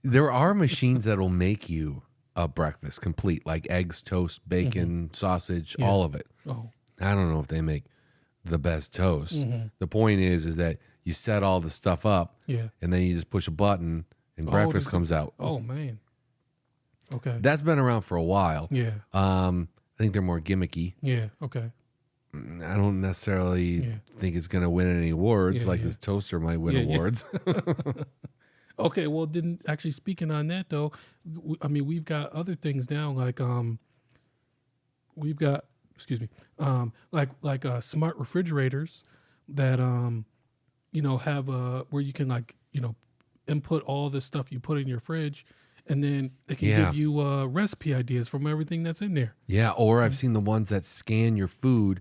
There are machines that will make you a breakfast complete, like eggs, toast, bacon, sausage, all of it. Oh, I don't know if they make the best toast. The point is that you set all the stuff up, and then you just push a button, and breakfast comes out. Oh man. Okay. That's been around for a while. Yeah. I think they're more gimmicky. Yeah. Okay. I don't necessarily think it's going to win any awards, like his toaster might win awards. Okay, well, actually speaking on that though, I mean, we've got other things now, like we've got, like smart refrigerators that have where you can input all the stuff you put in your fridge, and then it can give you recipe ideas from everything that's in there. Yeah, or I've seen the ones that scan your food,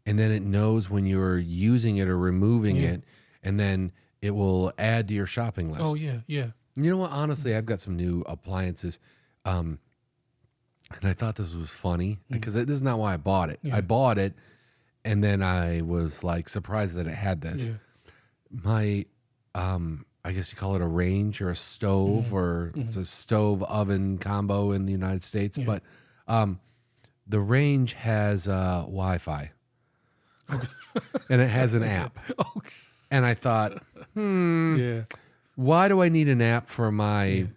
and then it knows when you're using it or removing it, and then it will add to your shopping list. Oh yeah. You know what? Honestly, I've got some new appliances, and I thought this was funny because this is not why I bought it. Yeah. I bought it, and then I was like surprised that it had this. Yeah. My, I guess you call it a range or a stove, or it's a stove oven combo in the United States, but the range has Wi-Fi, and it has an app. Oh, And I thought, yeah. why do I need an app for my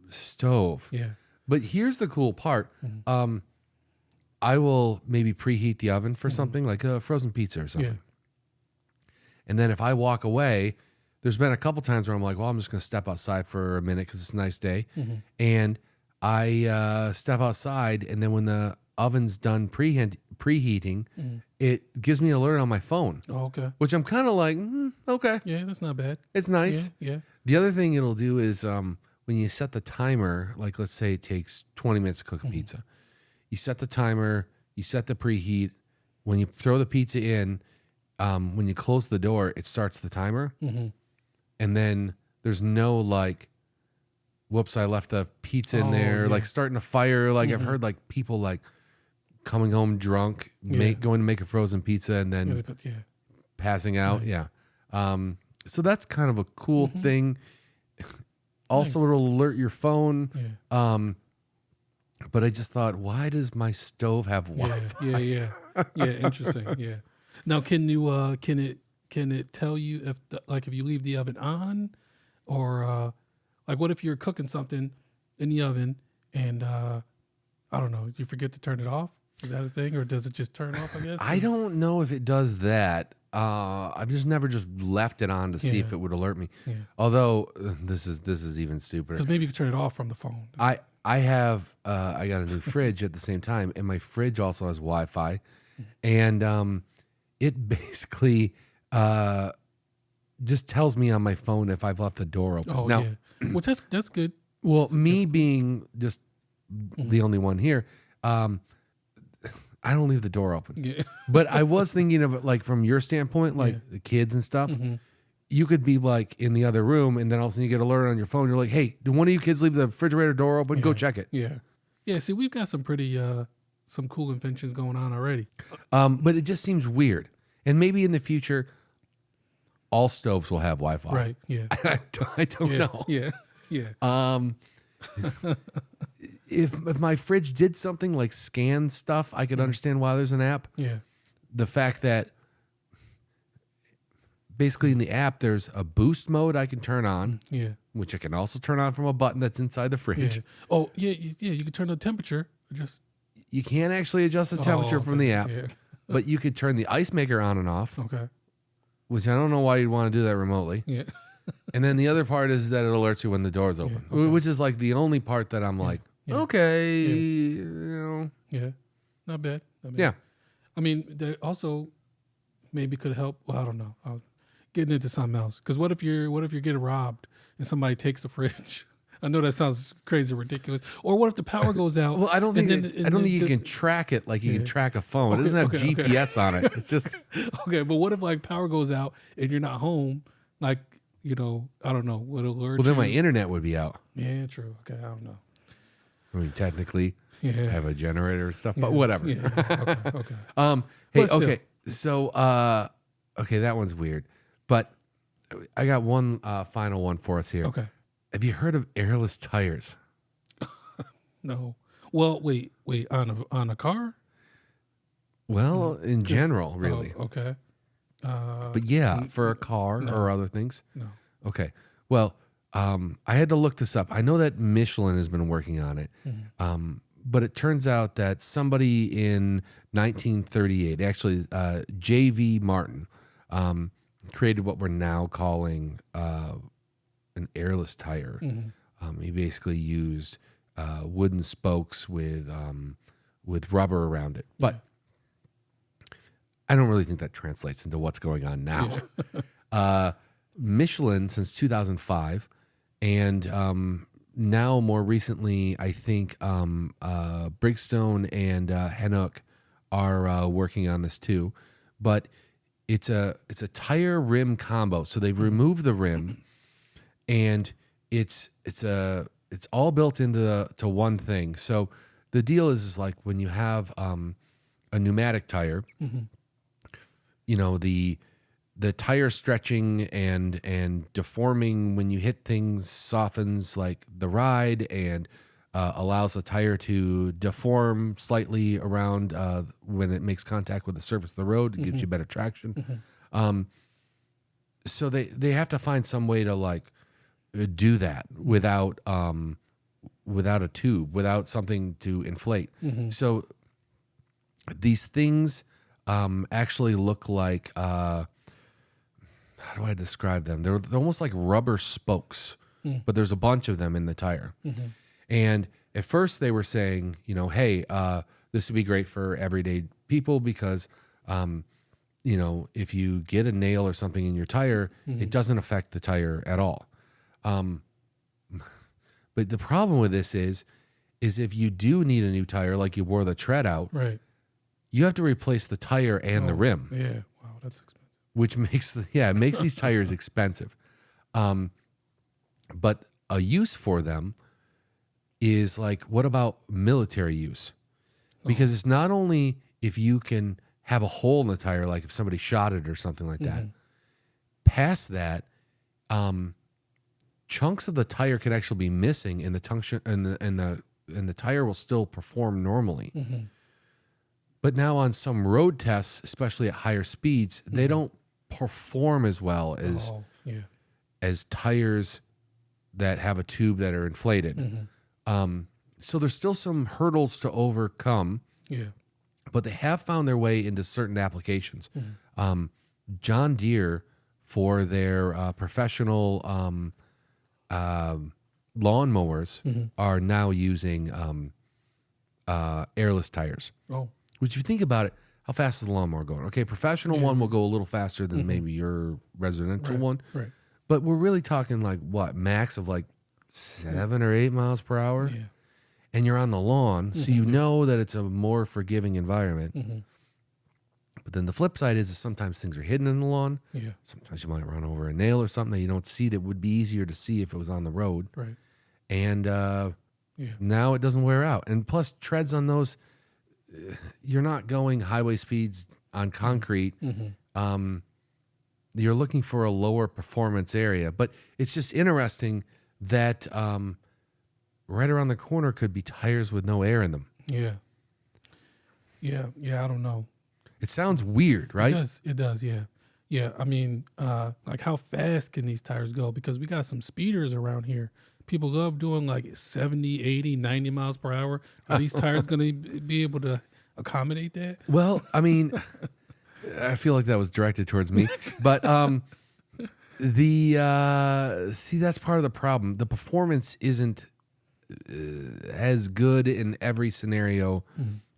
stove? Yeah. But here's the cool part. I will maybe preheat the oven for something like a frozen pizza or something. Yeah. And then if I walk away, there's been a couple times where I'm like, well, I'm just going to step outside for a minute because it's a nice day. And I step outside, and then when the oven's done preheating, it gives me an alert on my phone. Oh, okay. Which I'm kind of like, okay. Yeah, that's not bad. It's nice. Yeah. The other thing it'll do is when you set the timer, like let's say it takes 20 minutes to cook a pizza. You set the timer, you set the preheat. When you throw the pizza in, when you close the door, it starts the timer. And then there's no like, whoops, I left the pizza in there, like starting a fire. Like I've heard like people like coming home drunk, going to make a frozen pizza and then passing out. Nice. Yeah. So that's kind of a cool thing. Also, it'll alert your phone. Yeah. But I just thought, why does my stove have Wi-Fi? Yeah. Interesting. Yeah. Now, can you can it tell you if if you leave the oven on, or like what if you're cooking something in the oven and I don't know, you forget to turn it off? Is that a thing, or does it just turn off? I guess I don't know if it does that. I've just never just left it on to see if it would alert me. Yeah. Although this is even stupider. Because maybe you can turn it off from the phone. I have I got a new fridge at the same time, and my fridge also has Wi-Fi, and it basically just tells me on my phone if I've left the door open. Oh, now, yeah. Well, that's good. well, me being just the only one here, I don't leave the door open. Yeah. But I was thinking of it like from your standpoint, like the kids and stuff. You could be like in the other room, and then all of a sudden you get an alert on your phone. You're like, hey, do one of you kids leave the refrigerator door open? Go check it. Yeah. See, we've got some pretty some cool inventions going on already. But it just seems weird. And maybe in the future, all stoves will have Wi-Fi. Right. Yeah. I don't know. Yeah. If my fridge did something like scan stuff, I could understand why there's an app. Yeah. The fact that basically in the app there's a boost mode I can turn on, which I can also turn on from a button that's inside the fridge. Yeah. Oh, yeah. You can turn the temperature. You can't actually adjust the temperature from the app, but you could turn the ice maker on and off. Okay. Which I don't know why you'd want to do that remotely. Yeah. And then the other part is that it alerts you when the door's open, which is like the only part that I'm like, okay, you know. Yeah. Not bad. Yeah. I mean, they also maybe could help. Well, I don't know. I'm getting into something else. Because what if you're getting robbed and somebody takes the fridge? I know that sounds crazy, ridiculous. Or what if the power goes out? Well, I don't think you can track it like you can track a phone. It doesn't have GPS on it. It's just okay. But what if like power goes out and you're not home? Like, you know, I don't know. Would alert? Well, then my internet would be out. Yeah, true. Okay, I don't know. I mean, technically, I have a generator and stuff, but Yeah, whatever. Yeah, okay. Hey, But still. okay. So, okay, that one's weird, but I got one final one for us here. Okay. Have you heard of airless tires? No. Well, wait. On a car? Well, in general, really. Oh, okay. But yeah, for a car or other things. No. Okay. Well, I had to look this up. I know that Michelin has been working on it. But it turns out that somebody in 1938, actually J.V. Martin, created what we're now calling an airless tire. He basically used wooden spokes with rubber around it. But I don't really think that translates into what's going on now. Michelin since 2005, and now more recently, I think Brigstone and Hennock are working on this too. But it's a tire rim combo. So they've removed the rim, and it's all built into to one thing. So the deal is like when you have a pneumatic tire, you know, the tire stretching and deforming when you hit things softens like the ride and allows the tire to deform slightly around when it makes contact with the surface of the road. It gives you better traction. So they have to find some way to like do that without a tube, without something to inflate. So these things actually look like how do I describe them? They're almost like rubber spokes, but there's a bunch of them in the tire. And at first they were saying, you know, hey, this would be great for everyday people because, you know, if you get a nail or something in your tire, it doesn't affect the tire at all. But the problem with this is if you do need a new tire, like you wore the tread out, right, you have to replace the tire and the rim. Yeah, wow, that's expensive. Which makes it makes these tires expensive. But a use for them is like, what about military use? Because it's not only if you can have a hole in the tire, like if somebody shot it or something like that. Past that, chunks of the tire can actually be missing, and the tungsten and the tire will still perform normally. But now on some road tests, especially at higher speeds, they don't perform as well as tires that have a tube that are inflated. So there's still some hurdles to overcome. But they have found their way into certain applications. John Deere, for their professional lawnmowers, are now using airless tires. Which, if you think about it, how fast is the lawnmower going? Okay, professional one will go a little faster than maybe your residential one. Right. But we're really talking like what, max of like 7 or 8 miles per hour? And you're on the lawn, so you know that it's a more forgiving environment. But then the flip side is sometimes things are hidden in the lawn. Sometimes you might run over a nail or something that you don't see that would be easier to see if it was on the road. And now it doesn't wear out. And plus, treads on those, you're not going highway speeds on concrete. You're looking for a lower performance area. But it's just interesting that right around the corner could be tires with no air in them. Yeah, I don't know. It sounds weird, right? It does, yeah. I mean, like how fast can these tires go? Because we got some speeders around here. People love doing like 70, 80, 90 miles per hour. Are these tires going to be able to accommodate that? Well, I mean, I feel like that was directed towards me. But see, that's part of the problem. The performance isn't as good in every scenario,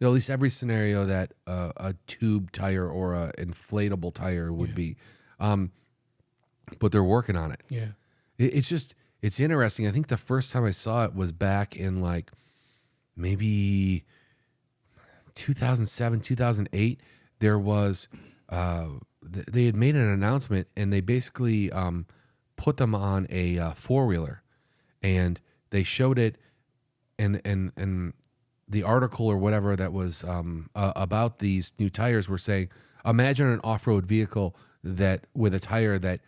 at least every scenario that a tube tire or a inflatable tire would be. But they're working on it. It's interesting. I think the first time I saw it was back in like maybe 2007, 2008. There was they had made an announcement, and they basically put them on a four-wheeler, and they showed it, and the article or whatever that was about these new tires were saying, imagine an off-road vehicle that with a tire that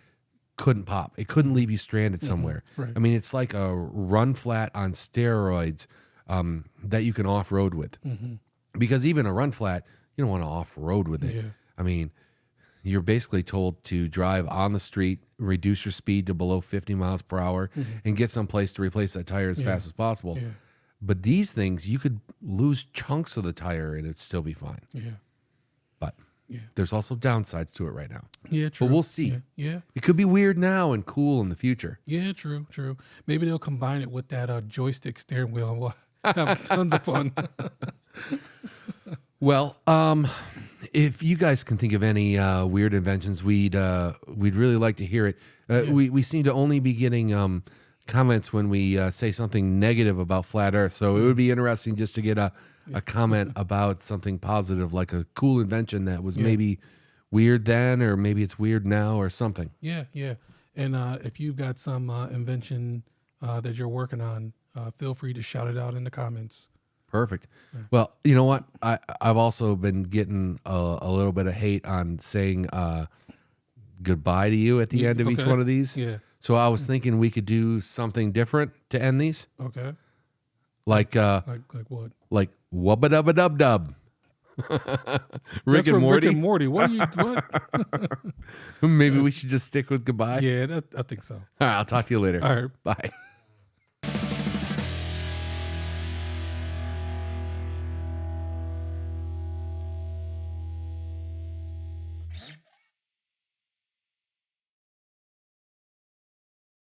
couldn't pop. It couldn't leave you stranded somewhere. I mean, it's like a run flat on steroids that you can off-road with. Because even a run flat, you don't want to off-road with it. I mean, you're basically told to drive on the street, reduce your speed to below 50 miles per hour, and get someplace to replace that tire as fast as possible. But these things, you could lose chunks of the tire and it'd still be fine. But there's also downsides to it right now. True. But we'll see. It could be weird now and cool in the future. True. Maybe they'll combine it with that joystick steering wheel, and we'll have tons of fun. Well, if you guys can think of any weird inventions, we'd really like to hear it. We seem to only be getting comments when we say something negative about flat Earth, so it would be interesting just to get a comment about something positive, like a cool invention that was maybe weird then, or maybe it's weird now, or something. And if you've got some invention that you're working on, feel free to shout it out in the comments. Perfect. Well, you know what? I've also been getting a little bit of hate on saying goodbye to you at the end of each one of these. Yeah. So I was thinking we could do something different to end these. Okay. Like what? Like wubba dubba dub dub. Rick and Morty. Rick and Morty. What are you? What? Maybe we should just stick with goodbye. Yeah, I think so. All right, I'll talk to you later. All right. Bye.